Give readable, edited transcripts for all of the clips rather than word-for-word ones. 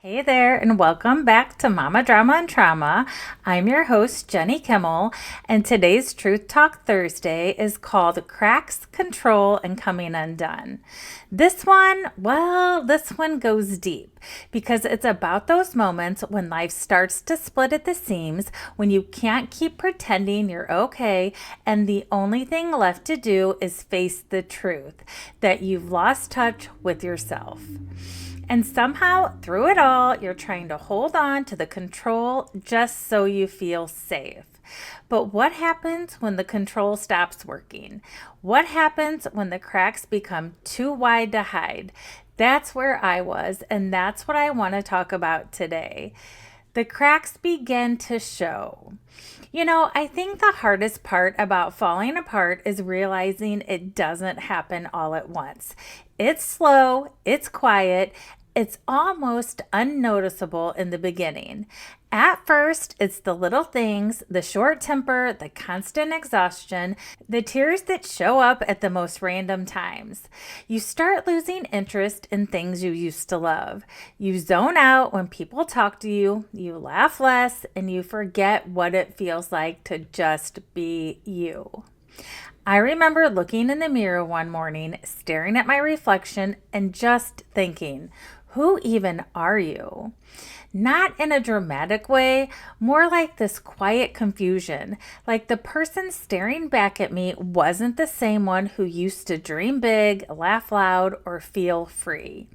Hey there, and welcome back to Mama Drama and Trauma. I'm your host, Jenny Kimmel, and today's Truth Talk Thursday is called Cracks, Control, and Coming Undone. This one goes deep because it's about those moments when life starts to split at the seams, when you can't keep pretending you're okay, and the only thing left to do is face the truth that you've lost touch with yourself. And somehow, through it all, you're trying to hold on to the control just so you feel safe. But what happens when the control stops working? What happens when the cracks become too wide to hide? That's where I was, and that's what I want to talk about today. The cracks begin to show. I think the hardest part about falling apart is realizing it doesn't happen all at once. It's slow, it's quiet, it's almost unnoticeable in the beginning. At first, it's the little things, the short temper, the constant exhaustion, the tears that show up at the most random times. You start losing interest in things you used to love. You zone out when people talk to you, you laugh less, and you forget what it feels like to just be you. I remember looking in the mirror one morning, staring at my reflection, and just thinking, who even are you? Not in a dramatic way, more like this quiet confusion, like the person staring back at me wasn't the same one who used to dream big, laugh loud, or feel free.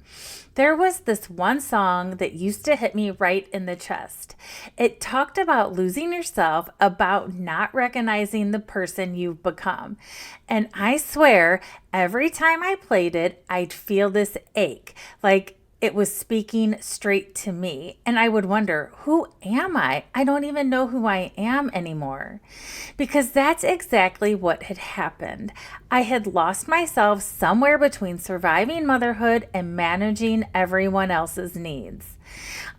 There was this one song that used to hit me right in the chest. It talked about losing yourself, about not recognizing the person you've become. And I swear, every time I played it, I'd feel this ache, like it was speaking straight to me, and I would wonder, who am I? I don't even know who I am anymore. Because that's exactly what had happened. I had lost myself somewhere between surviving motherhood and managing everyone else's needs.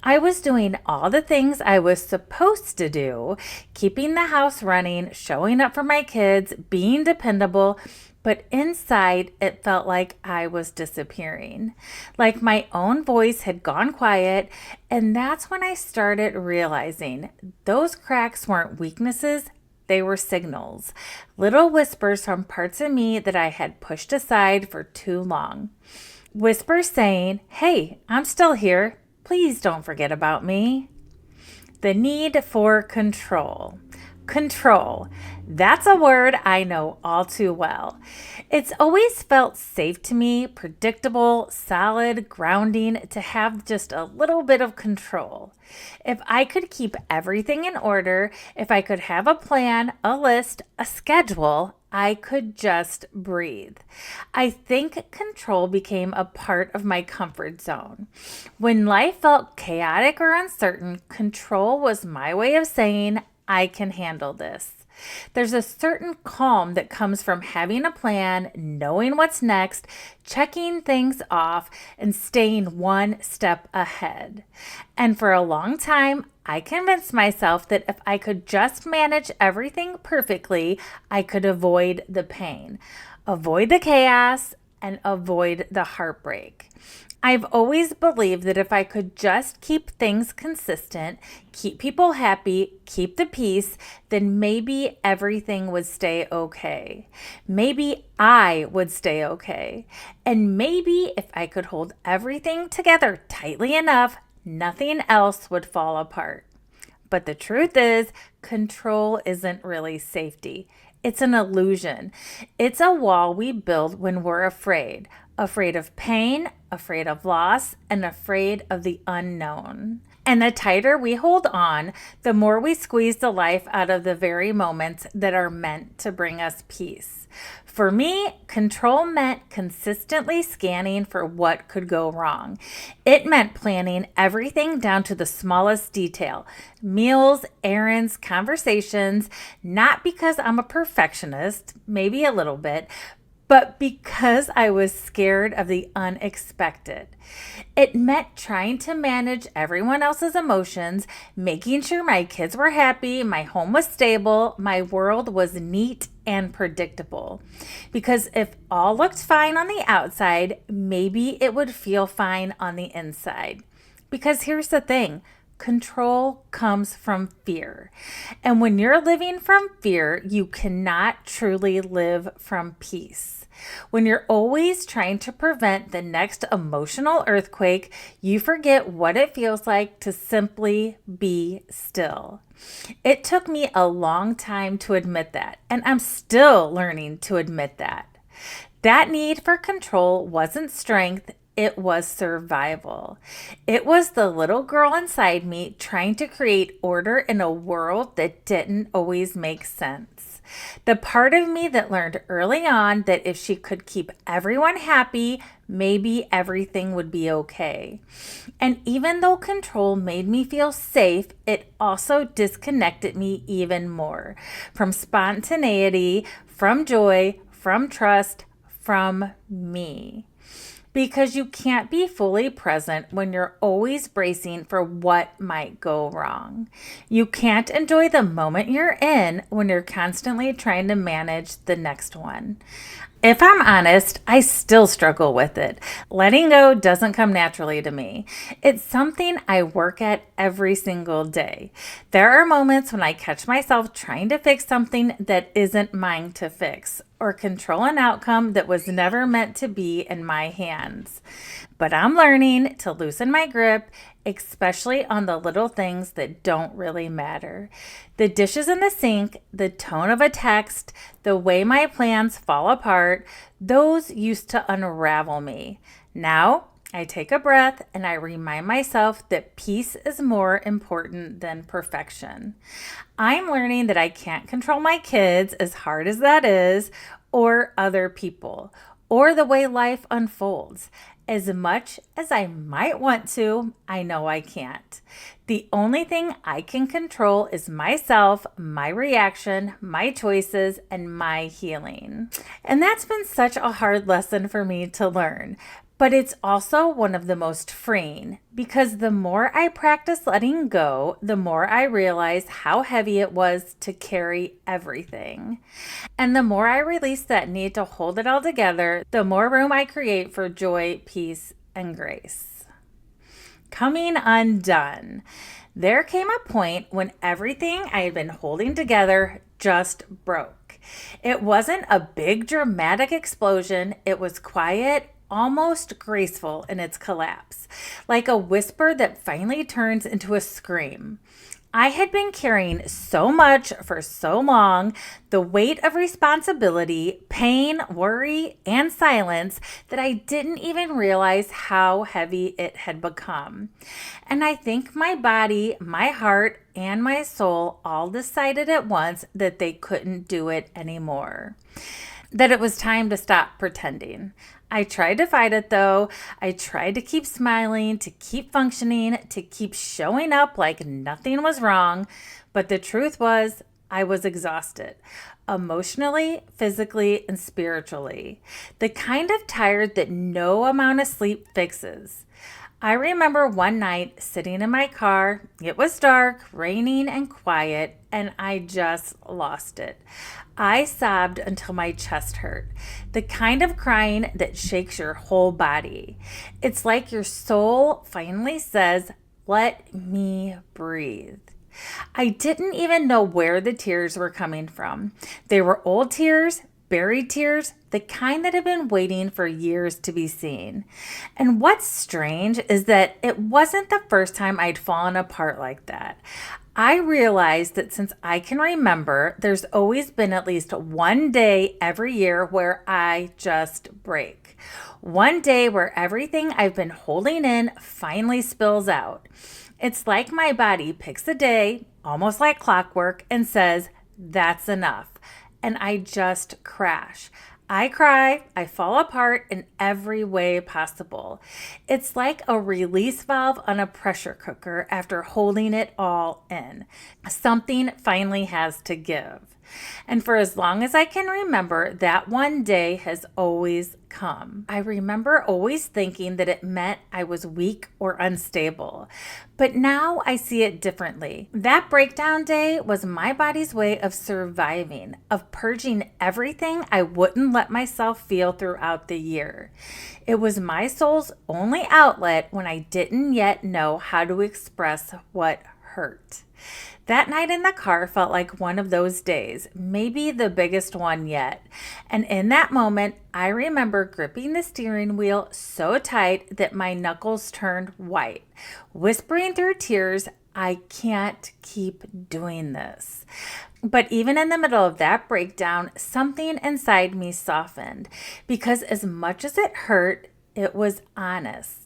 I was doing all the things I was supposed to do, keeping the house running, showing up for my kids, being dependable, but inside, it felt like I was disappearing, like my own voice had gone quiet. And that's when I started realizing those cracks weren't weaknesses, they were signals, little whispers from parts of me that I had pushed aside for too long. Whispers saying, hey, I'm still here. Please don't forget about me. The need for control. Control. That's a word I know all too well. It's always felt safe to me, predictable, solid, grounding, to have just a little bit of control. If I could keep everything in order, if I could have a plan, a list, a schedule, I could just breathe. I think control became a part of my comfort zone. When life felt chaotic or uncertain, control was my way of saying, I can handle this. There's a certain calm that comes from having a plan, knowing what's next, checking things off, and staying one step ahead. And for a long time, I convinced myself that if I could just manage everything perfectly, I could avoid the pain, avoid the chaos, and avoid the heartbreak. I've always believed that if I could just keep things consistent, keep people happy, keep the peace, then maybe everything would stay okay. Maybe I would stay okay. And maybe if I could hold everything together tightly enough, nothing else would fall apart. But the truth is, control isn't really safety. It's an illusion. It's a wall we build when we're afraid. Afraid of pain, afraid of loss, and afraid of the unknown. And the tighter we hold on, the more we squeeze the life out of the very moments that are meant to bring us peace. For me, control meant consistently scanning for what could go wrong. It meant planning everything down to the smallest detail. Meals, errands, conversations, not because I'm a perfectionist, maybe a little bit, but because I was scared of the unexpected. It meant trying to manage everyone else's emotions, making sure my kids were happy, my home was stable, my world was neat and predictable. Because if all looked fine on the outside, maybe it would feel fine on the inside. Because here's the thing. Control comes from fear. And when you're living from fear, you cannot truly live from peace. When you're always trying to prevent the next emotional earthquake, you forget what it feels like to simply be still. It took me a long time to admit that, and I'm still learning to admit that. That need for control wasn't strength, it was survival. It was the little girl inside me trying to create order in a world that didn't always make sense. The part of me that learned early on that if she could keep everyone happy, maybe everything would be okay. And even though control made me feel safe, it also disconnected me even more from spontaneity, from joy, from trust, from me. Because you can't be fully present when you're always bracing for what might go wrong. You can't enjoy the moment you're in when you're constantly trying to manage the next one. If I'm honest, I still struggle with it. Letting go doesn't come naturally to me. It's something I work at every single day. There are moments when I catch myself trying to fix something that isn't mine to fix, or control an outcome that was never meant to be in my hands. But I'm learning to loosen my grip, especially on the little things that don't really matter. The dishes in the sink, the tone of a text, the way my plans fall apart, those used to unravel me. Now, I take a breath and I remind myself that peace is more important than perfection. I'm learning that I can't control my kids, as hard as that is, or other people, or the way life unfolds. As much as I might want to, I know I can't. The only thing I can control is myself, my reaction, my choices, and my healing. And that's been such a hard lesson for me to learn. But it's also one of the most freeing, because the more I practice letting go, the more I realize how heavy it was to carry everything. And the more I release that need to hold it all together, the more room I create for joy, peace, and grace. Coming undone. There came a point when everything I had been holding together just broke. It wasn't a big dramatic explosion, it was quiet, almost graceful in its collapse, like a whisper that finally turns into a scream. I had been carrying so much for so long, the weight of responsibility, pain, worry, and silence, that I didn't even realize how heavy it had become. And I think my body, my heart, and my soul all decided at once that they couldn't do it anymore. That it was time to stop pretending. I tried to fight it though. I tried to keep smiling, to keep functioning, to keep showing up like nothing was wrong. But the truth was, I was exhausted. Emotionally, physically, and spiritually. The kind of tired that no amount of sleep fixes. I remember one night sitting in my car. It was dark, raining, and quiet, and I just lost it. I sobbed until my chest hurt. The kind of crying that shakes your whole body. It's like your soul finally says, "Let me breathe." I didn't even know where the tears were coming from. They were old tears, buried tears, the kind that have been waiting for years to be seen. And what's strange is that it wasn't the first time I'd fallen apart like that. I realized that since I can remember, there's always been at least one day every year where I just break. One day where everything I've been holding in finally spills out. It's like my body picks a day, almost like clockwork, and says, "That's enough." And I just crash. I cry, I fall apart in every way possible. It's like a release valve on a pressure cooker after holding it all in. Something finally has to give. And for as long as I can remember, that one day has always come. I remember always thinking that it meant I was weak or unstable. But now I see it differently. That breakdown day was my body's way of surviving, of purging everything I wouldn't let myself feel throughout the year. It was my soul's only outlet when I didn't yet know how to express what hurt. That night in the car felt like one of those days, maybe the biggest one yet. And in that moment, I remember gripping the steering wheel so tight that my knuckles turned white, whispering through tears, I can't keep doing this. But even in the middle of that breakdown, something inside me softened because as much as it hurt, it was honest.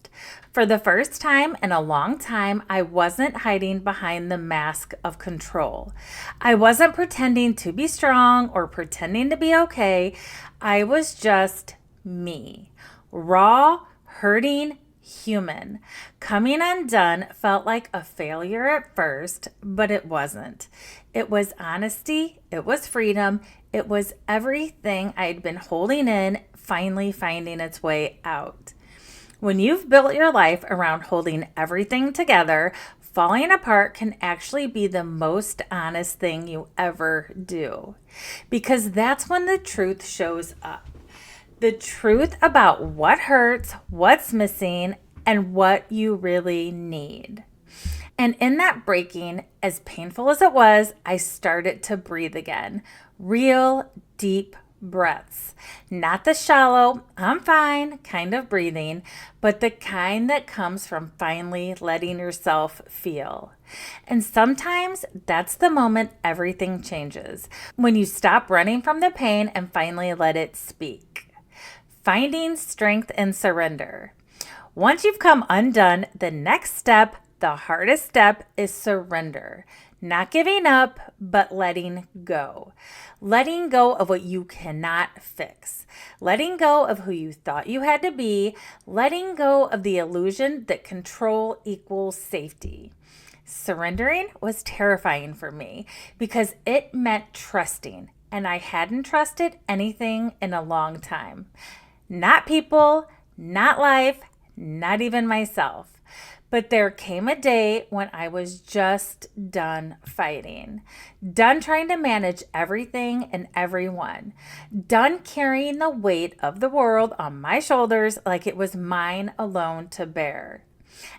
For the first time in a long time, I wasn't hiding behind the mask of control. I wasn't pretending to be strong or pretending to be okay. I was just me, raw, hurting, human. Coming undone felt like a failure at first, but it wasn't. It was honesty, it was freedom, it was everything I'd been holding in finally finding its way out. When you've built your life around holding everything together, falling apart can actually be the most honest thing you ever do. Because that's when the truth shows up. The truth about what hurts, what's missing, and what you really need. And in that breaking, as painful as it was, I started to breathe again. Real, deep breaths. Not the shallow, I'm fine kind of breathing, but the kind that comes from finally letting yourself feel. And sometimes that's the moment everything changes. When you stop running from the pain and finally let it speak. Finding strength in surrender. Once you've come undone, the next step, the hardest step, is surrender. Not giving up, but letting go. Letting go of what you cannot fix. Letting go of who you thought you had to be. Letting go of the illusion that control equals safety. Surrendering was terrifying for me because it meant trusting, and I hadn't trusted anything in a long time. Not people, not life, not even myself. But there came a day when I was just done fighting, done trying to manage everything and everyone, done carrying the weight of the world on my shoulders like it was mine alone to bear.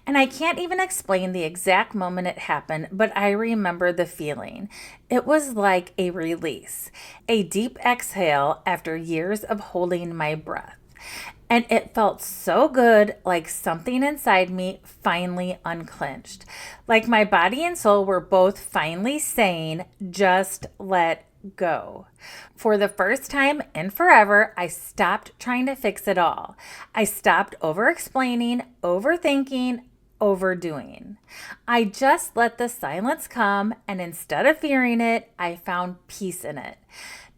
And I can't even explain the exact moment it happened, but I remember the feeling. It was like a release, a deep exhale after years of holding my breath. And it felt so good, like something inside me finally unclenched. Like my body and soul were both finally saying, just let go. For the first time in forever, I stopped trying to fix it all. I stopped over-explaining, overthinking, overdoing. I just let the silence come, and instead of fearing it, I found peace in it.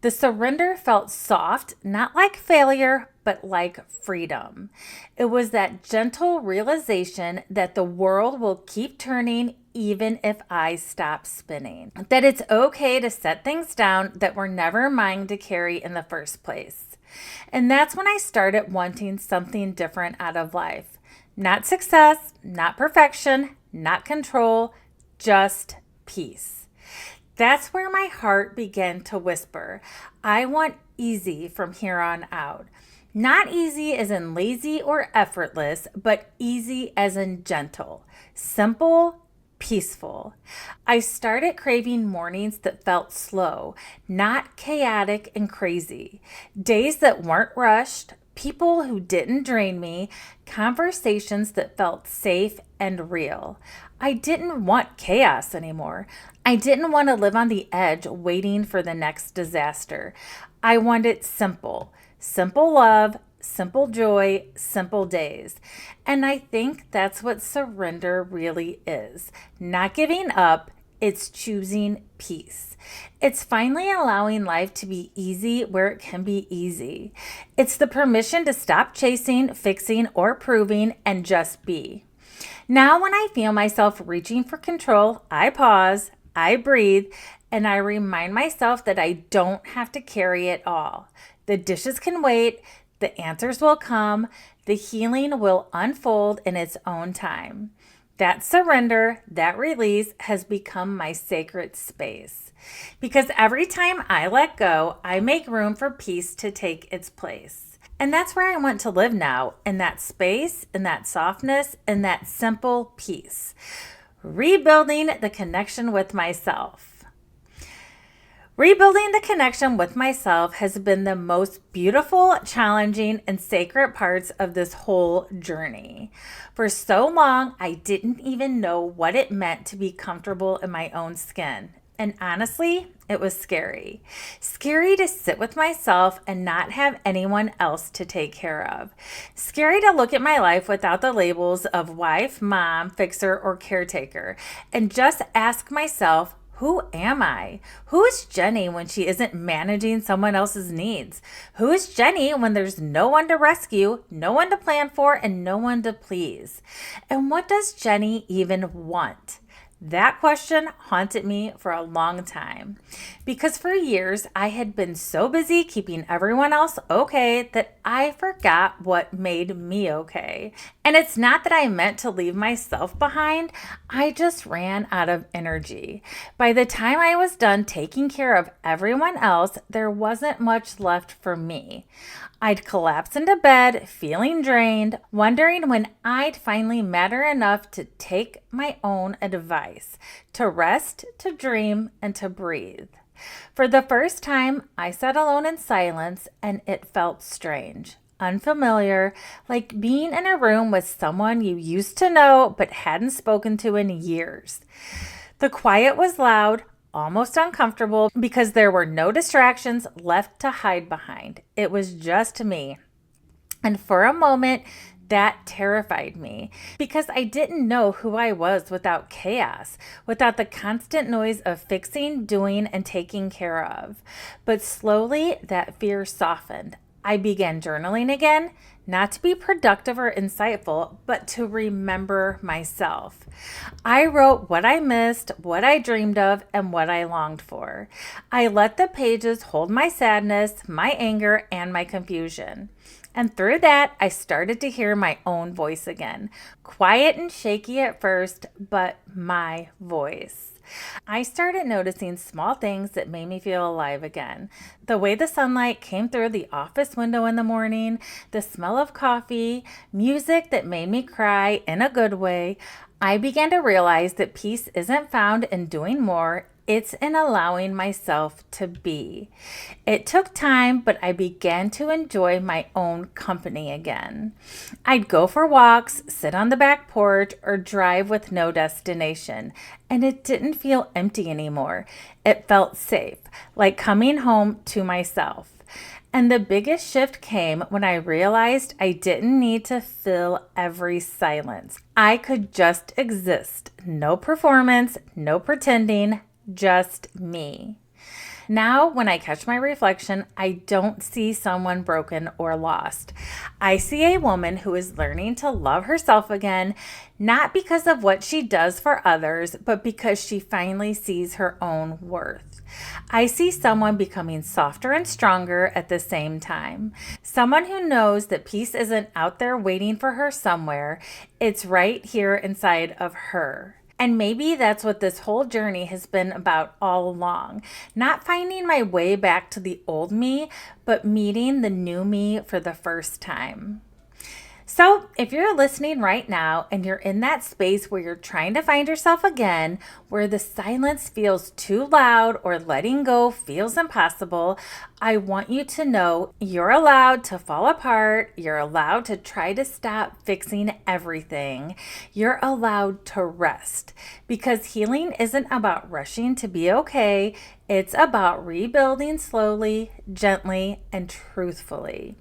The surrender felt soft, not like failure, but like freedom. It was that gentle realization that the world will keep turning even if I stop spinning. That it's okay to set things down that were never mine to carry in the first place. And that's when I started wanting something different out of life. Not success, not perfection, not control, just peace. That's where my heart began to whisper, I want easy from here on out. Not easy as in lazy or effortless, but easy as in gentle, simple, peaceful. I started craving mornings that felt slow, not chaotic and crazy. Days that weren't rushed, people who didn't drain me, conversations that felt safe and real. I didn't want chaos anymore. I didn't want to live on the edge waiting for the next disaster. I wanted simple love, simple joy, simple days. And I think that's what surrender really is. Not giving up, it's choosing peace. It's finally allowing life to be easy where it can be easy. It's the permission to stop chasing, fixing, or proving and just be. Now, when I feel myself reaching for control, I pause, I breathe, and I remind myself that I don't have to carry it all. The dishes can wait, the answers will come, the healing will unfold in its own time. That surrender, that release has become my sacred space. Because every time I let go, I make room for peace to take its place. And that's where I want to live now, in that space, in that softness, in that simple peace. Rebuilding the connection with myself. Rebuilding the connection with myself has been the most beautiful, challenging, and sacred parts of this whole journey. For so long, I didn't even know what it meant to be comfortable in my own skin. And honestly, it was scary. Scary to sit with myself and not have anyone else to take care of. Scary to look at my life without the labels of wife, mom, fixer, or caretaker, and just ask myself, who am I? Who is Jenny when she isn't managing someone else's needs? Who is Jenny when there's no one to rescue, no one to plan for, and no one to please? And what does Jenny even want? That question haunted me for a long time because for years I had been so busy keeping everyone else okay that I forgot what made me okay. And it's not that I meant to leave myself behind, I just ran out of energy. By the time I was done taking care of everyone else, there wasn't much left for me. I'd collapse into bed, feeling drained, wondering when I'd finally matter enough to take my own advice, to rest, to dream, and to breathe. For the first time, I sat alone in silence, and it felt strange, unfamiliar, like being in a room with someone you used to know but hadn't spoken to in years. The quiet was loud, almost uncomfortable because there were no distractions left to hide behind. It was just me. And for a moment, that terrified me because I didn't know who I was without chaos, without the constant noise of fixing, doing, and taking care of. But slowly, that fear softened. I began journaling again, not to be productive or insightful, but to remember myself. I wrote what I missed, what I dreamed of, and what I longed for. I let the pages hold my sadness, my anger, and my confusion. And through that, I started to hear my own voice again. Quiet and shaky at first, but my voice. I started noticing small things that made me feel alive again. The way the sunlight came through the office window in the morning, the smell of coffee, music that made me cry in a good way. I began to realize that peace isn't found in doing more. It's in allowing myself to be. It took time, but I began to enjoy my own company again. I'd go for walks, sit on the back porch, or drive with no destination, and it didn't feel empty anymore. It felt safe, like coming home to myself. And the biggest shift came when I realized I didn't need to fill every silence. I could just exist. No performance, no pretending, just me. Now, when I catch my reflection, I don't see someone broken or lost. I see a woman who is learning to love herself again, not because of what she does for others, but because she finally sees her own worth. I see someone becoming softer and stronger at the same time. Someone who knows that peace isn't out there waiting for her somewhere. It's right here inside of her. And maybe that's what this whole journey has been about all along. Not finding my way back to the old me, but meeting the new me for the first time. So if you're listening right now and you're in that space where you're trying to find yourself again, where the silence feels too loud or letting go feels impossible, I want you to know you're allowed to fall apart. You're allowed to try to stop fixing everything. You're allowed to rest because healing isn't about rushing to be okay. It's about rebuilding slowly, gently, and truthfully.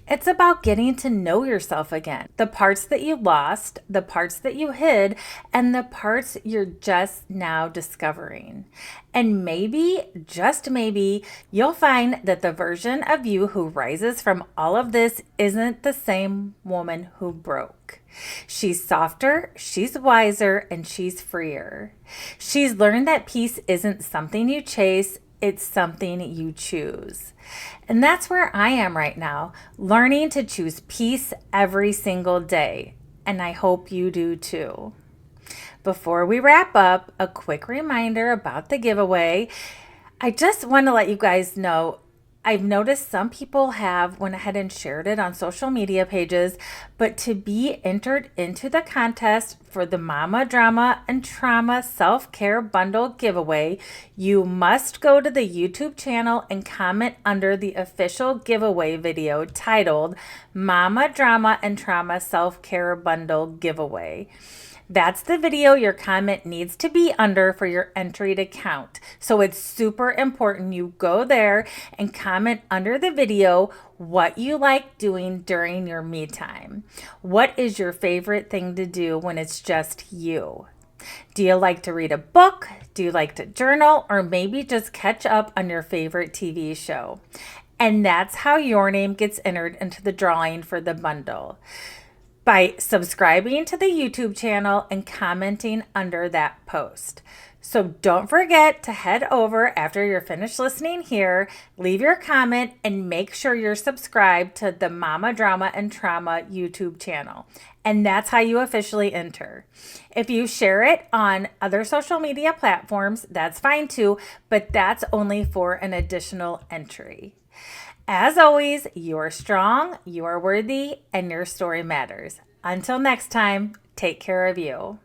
It's about getting to know yourself again. The parts that you lost, the parts that you hid, and the parts you're just now discovering. And maybe, just maybe, you'll find that the version of you who rises from all of this isn't the same woman who broke. She's softer, she's wiser, and she's freer. She's learned that peace isn't something you chase, it's something you choose. And that's where I am right now, learning to choose peace every single day. And I hope you do too. Before we wrap up, a quick reminder about the giveaway. I just want to let you guys know I've noticed some people have went ahead and shared it on social media pages, but to be entered into the contest for the Mama Drama and Trauma Self-Care Bundle giveaway, you must go to the YouTube channel and comment under the official giveaway video titled Mama Drama and Trauma Self-Care Bundle Giveaway. That's the video your comment needs to be under for your entry to count. So it's super important you go there and comment under the video what you like doing during your me time. What is your favorite thing to do when it's just you? Do you like to read a book? Do you like to journal? Or maybe just catch up on your favorite TV show? And that's how your name gets entered into the drawing for the bundle, by subscribing to the YouTube channel and commenting under that post. So don't forget to head over after you're finished listening here, leave your comment, and make sure you're subscribed to the Mama Drama and Trauma YouTube channel. And that's how you officially enter. If you share it on other social media platforms, that's fine too, but that's only for an additional entry. As always, you are strong, you are worthy, and your story matters. Until next time, take care of you.